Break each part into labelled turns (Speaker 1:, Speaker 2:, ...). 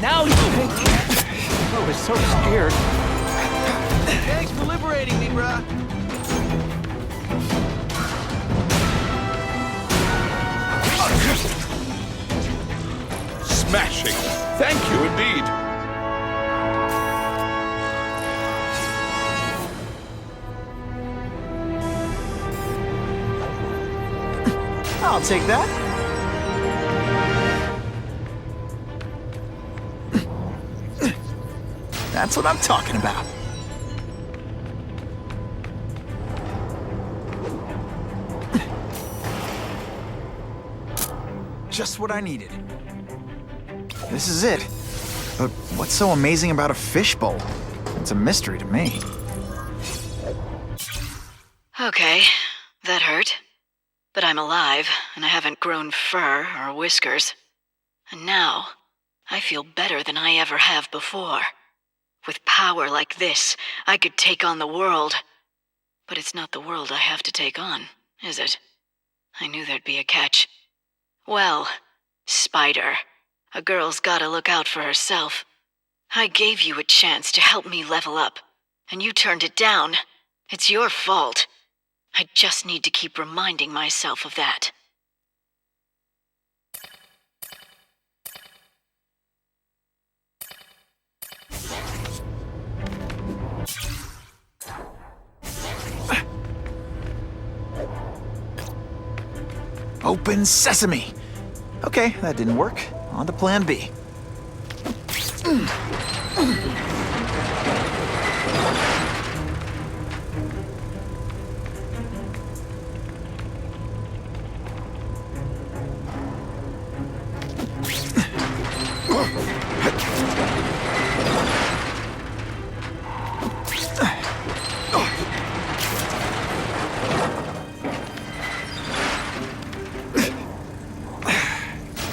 Speaker 1: Now you...
Speaker 2: I was so scared.
Speaker 3: Thanks for liberating me, bruh.
Speaker 4: Smashing! Thank you indeed.
Speaker 2: I'll take that. That's what I'm talking about. Just what I needed. This is it. But what's so amazing about a fishbowl? It's a mystery to me.
Speaker 5: Okay, that hurt. But I'm alive, and I haven't grown fur or whiskers. And now, I feel better than I ever have before. With power like this, I could take on the world. But it's not the world I have to take on, is it? I knew there'd be a catch. Well, Spider, a girl's gotta look out for herself. I gave you a chance to help me level up, and you turned it down. It's your fault. I just need to keep reminding myself of that.
Speaker 2: Open sesame! Okay, that didn't work. On to plan B.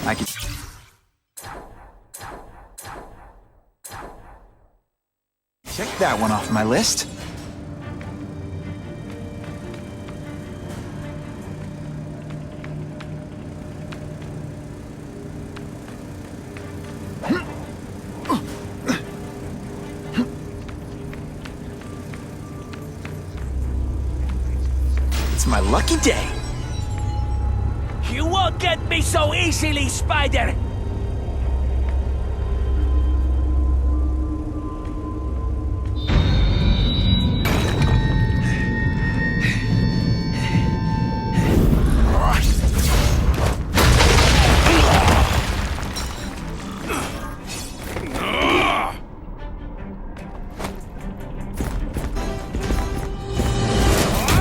Speaker 2: I can... Check that one off my list. It's my lucky day.
Speaker 1: You won't get me so easily, Spider!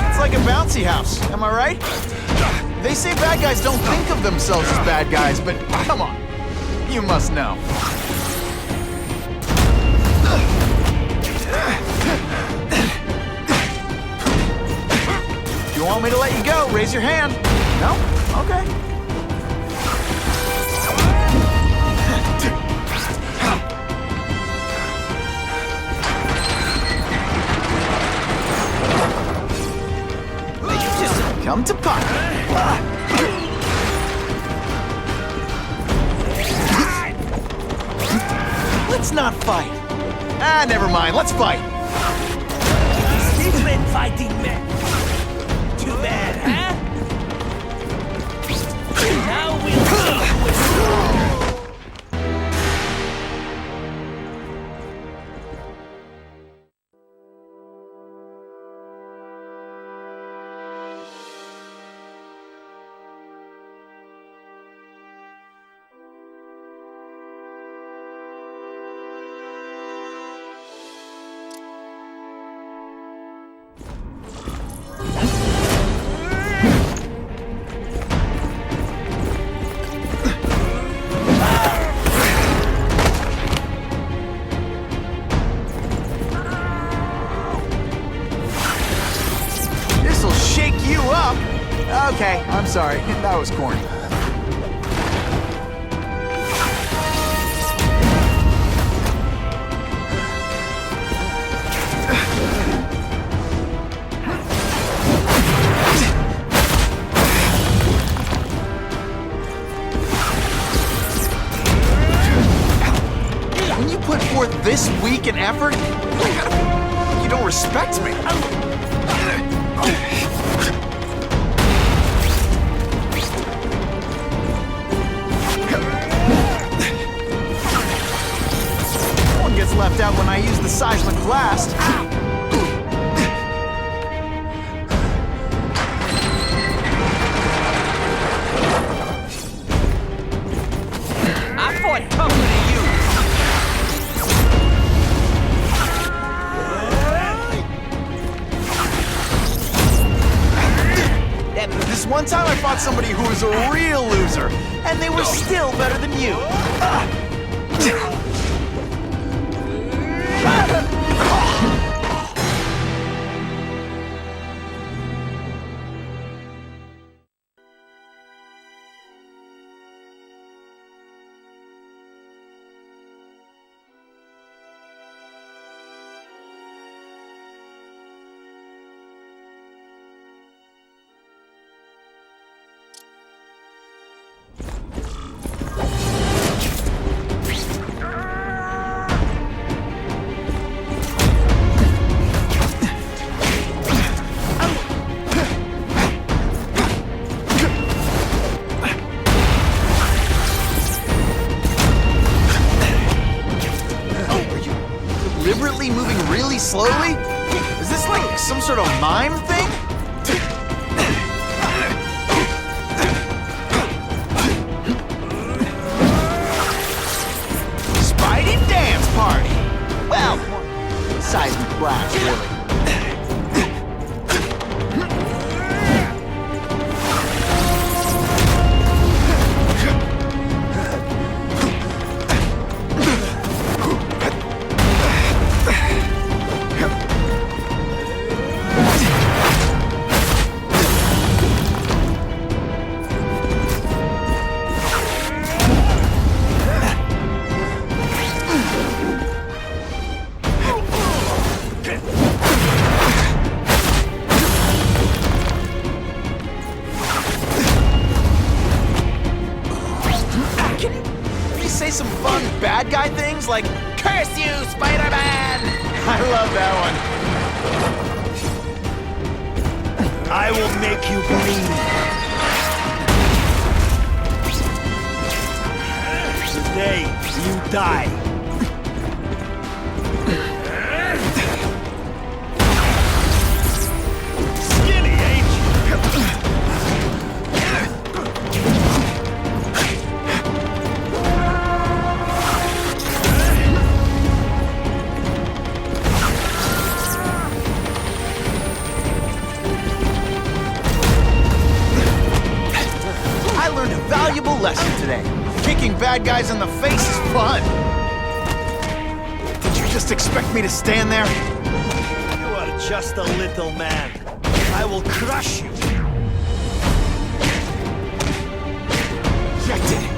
Speaker 2: It's like a bouncy house, am I right? They say bad guys don't think of themselves as bad guys, but come on. You must know. If you want me to let you go, raise your hand. No? Okay. Come to Papa. Let's not fight. Ah, never mind. Let's fight.
Speaker 1: Different fighting men. Too bad, huh? Now we'll see who is who.
Speaker 2: This'll shake you up. Okay, I'm sorry. That was corny. put forth this week an effort? You don't respect me. No one gets left out when I use the seismic blast.
Speaker 3: I fought tougher than you.
Speaker 2: This one time I fought somebody who was a real loser, and they were still better than you. Deliberately moving really slowly? Is this like some sort of mime thing? Spidey dance party! Well, seismic blast, really. Say some fun bad guy things like, "Curse you, Spider-Man!" I love that one.
Speaker 1: I will make you bleed. Today, you die. Skinny, ain't you?
Speaker 2: Valuable lesson today. Kicking bad guys in the face is fun. Did you just expect me to stand there?
Speaker 1: You are just a little man. I will crush you.
Speaker 2: I did it.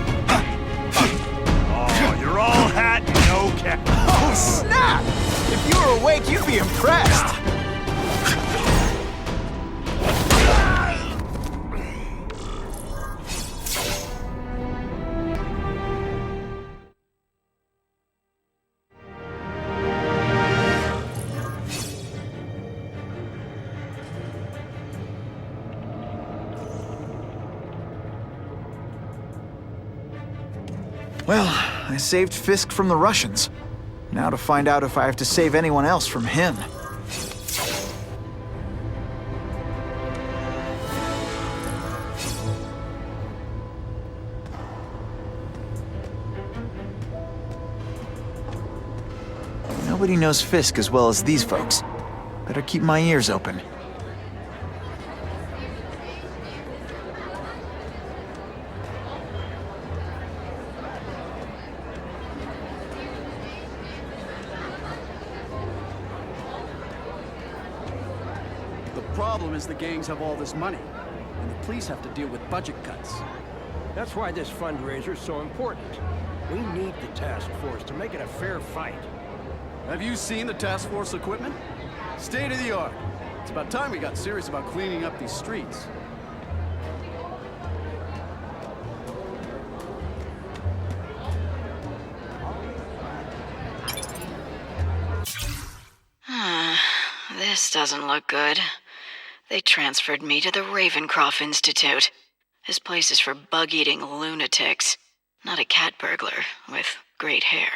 Speaker 1: Oh, you're all hat, no cap.
Speaker 2: Oh, snap! If you were awake, you'd be impressed. Well, I saved Fisk from the Russians. Now to find out if I have to save anyone else from him. Nobody knows Fisk as well as these folks. Better keep my ears open.
Speaker 6: The problem is the gangs have all this money, and the police have to deal with budget cuts.
Speaker 7: That's why this fundraiser is so important. We need the task force to make it a fair fight.
Speaker 6: Have you seen the task force equipment? State of the art. It's about time we got serious about cleaning up these streets.
Speaker 5: This doesn't look good. They transferred me to the Ravencroft Institute. This place is for bug-eating lunatics, not a cat burglar with great hair.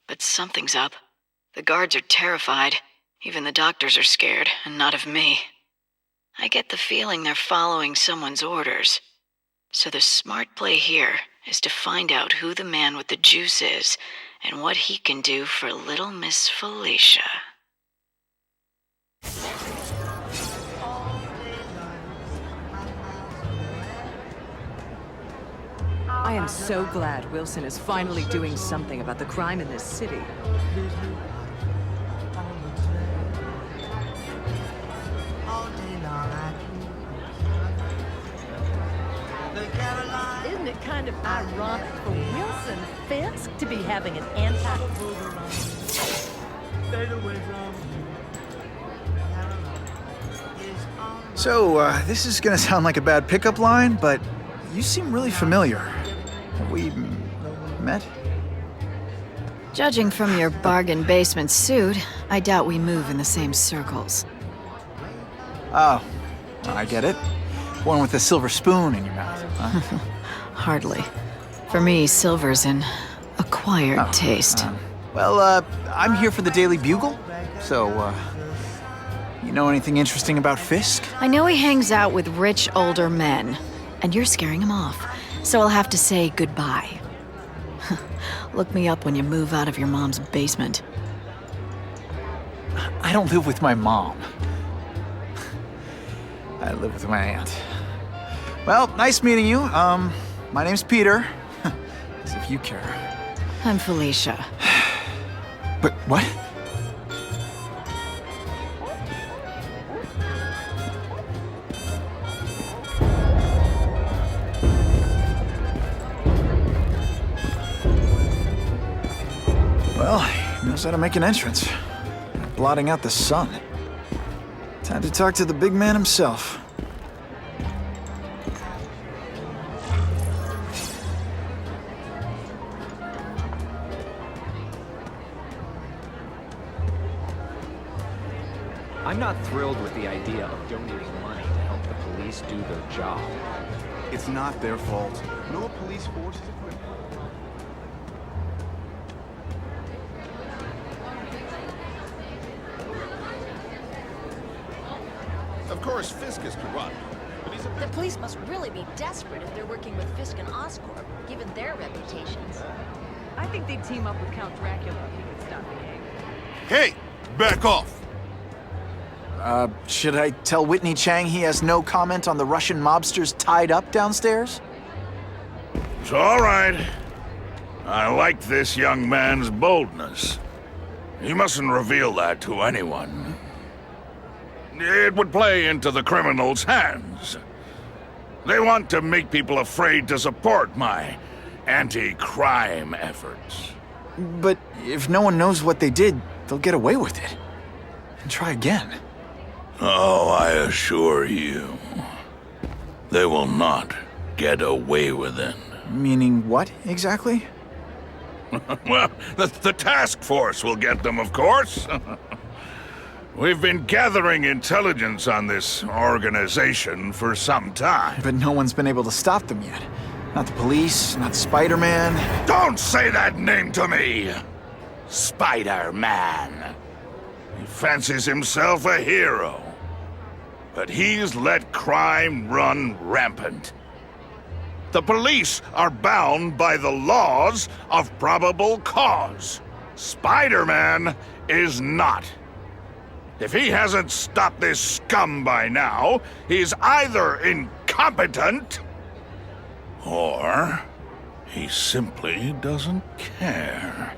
Speaker 5: But something's up. The guards are terrified. Even the doctors are scared, and not of me. I get the feeling they're following someone's orders. So the smart play here is to find out who the man with the juice is and what he can do for little Miss Felicia.
Speaker 8: I am so glad Wilson is finally doing something about the crime in this city.
Speaker 9: Isn't it kind of ironic for Wilson Fisk to be having an anti-voter run?
Speaker 2: So, this is gonna sound like a bad pickup line, but you seem really familiar. Have we met?
Speaker 5: Judging from your bargain basement suit, I doubt we move in the same circles.
Speaker 2: Oh, I get it. One with a silver spoon in your mouth, huh?
Speaker 5: Hardly. For me, silver's an acquired taste.
Speaker 2: Well, I'm here for the Daily Bugle, so, you know anything interesting about Fisk?
Speaker 5: I know he hangs out with rich older men, and you're scaring him off, so I'll have to say goodbye. Look me up when you move out of your mom's basement.
Speaker 2: I don't live with my mom. I live with my aunt. Well, nice meeting you. My name's Peter. As if you care.
Speaker 5: I'm Felicia.
Speaker 2: But what? Well, he knows how to make an entrance. Blotting out the sun. Time to talk to the big man himself.
Speaker 10: I'm not thrilled with the idea of donating money to help the police do their job.
Speaker 6: It's not their fault. No police force is equipped.
Speaker 4: Of course, Fisk is corrupt, but he's a...
Speaker 9: The police must really be desperate if they're working with Fisk and Oscorp, given their reputations.
Speaker 8: I think they'd team up with Count Dracula if he could stop the gang.
Speaker 4: Hey, back off!
Speaker 2: Should I tell Whitney Chang he has no comment on the Russian mobsters tied up downstairs?
Speaker 4: It's all right. I like this young man's boldness. He mustn't reveal that to anyone. It would play into the criminals' hands. They want to make people afraid to support my anti-crime efforts.
Speaker 2: But if no one knows what they did, they'll get away with it. And try again.
Speaker 4: Oh, I assure you, they will not get away with it.
Speaker 2: Meaning what, exactly?
Speaker 4: Well, the task force will get them, of course. We've been gathering intelligence on this organization for some time.
Speaker 2: But no one's been able to stop them yet. Not the police, not Spider-Man.
Speaker 4: Don't say that name to me! Spider-Man. He fancies himself a hero. But he's let crime run rampant. The police are bound by the laws of probable cause. Spider-Man is not. If he hasn't stopped this scum by now, he's either incompetent, or he simply doesn't care.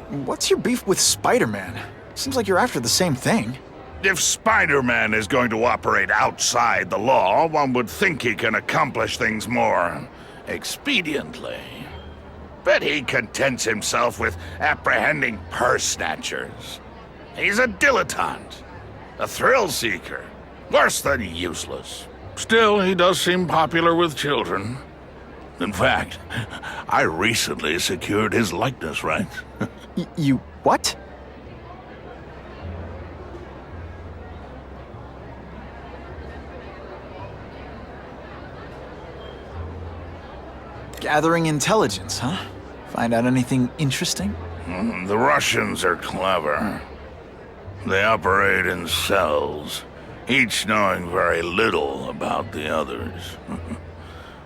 Speaker 2: What's your beef with Spider-Man? Seems like you're after the same thing.
Speaker 4: If Spider-Man is going to operate outside the law, one would think he can accomplish things more expediently. But he contents himself with apprehending purse snatchers. He's a dilettante, a thrill seeker, worse than useless. Still, he does seem popular with children. In fact, I recently secured his likeness rights.
Speaker 2: You what? Gathering intelligence, huh? Find out anything interesting?
Speaker 4: The Russians are clever. They operate in cells, each knowing very little about the others.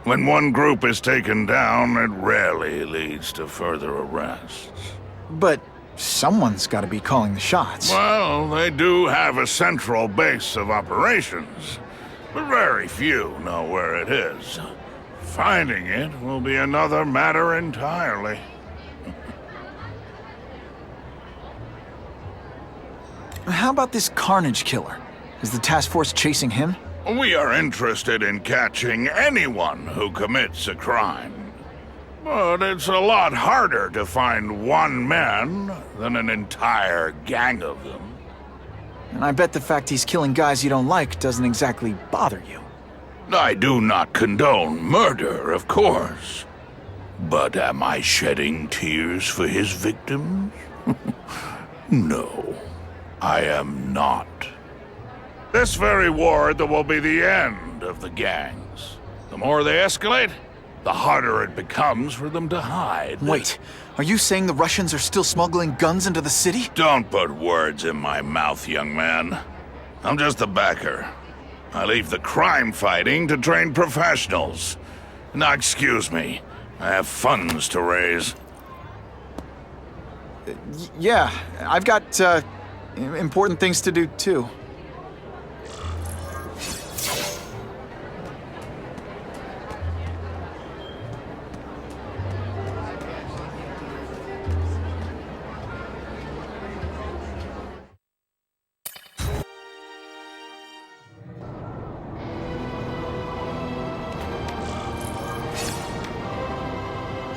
Speaker 4: When one group is taken down, it rarely leads to further arrests.
Speaker 2: But someone's got to be calling the shots.
Speaker 4: Well, they do have a central base of operations, but very few know where it is. Finding it will be another matter entirely.
Speaker 2: How about this Carnage killer? Is the task force chasing him?
Speaker 4: We are interested in catching anyone who commits a crime. But it's a lot harder to find one man than an entire gang of them.
Speaker 2: And I bet the fact he's killing guys you don't like doesn't exactly bother you.
Speaker 4: I do not condone murder, of course. But am I shedding tears for his victims? No, I am not. This very war, there will be the end of the gangs. The more they escalate, the harder it becomes for them to hide.
Speaker 2: Wait, are you saying the Russians are still smuggling guns into the city?
Speaker 4: Don't put words in my mouth, young man. I'm just a backer. I leave the crime fighting to trained professionals. Now, excuse me. I have funds to raise.
Speaker 2: Yeah, I've got, important things to do, too.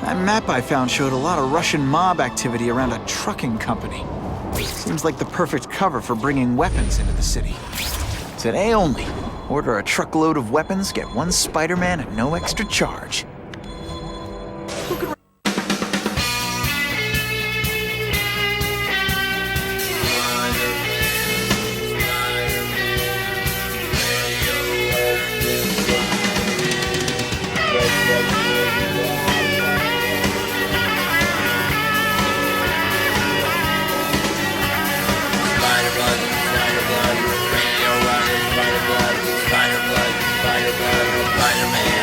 Speaker 2: That map I found showed a lot of Russian mob activity around a trucking company. Seems like the perfect cover for bringing weapons into the city. Today only, order a truckload of weapons, get one Spider-Man at no extra charge.
Speaker 3: Spider-Man.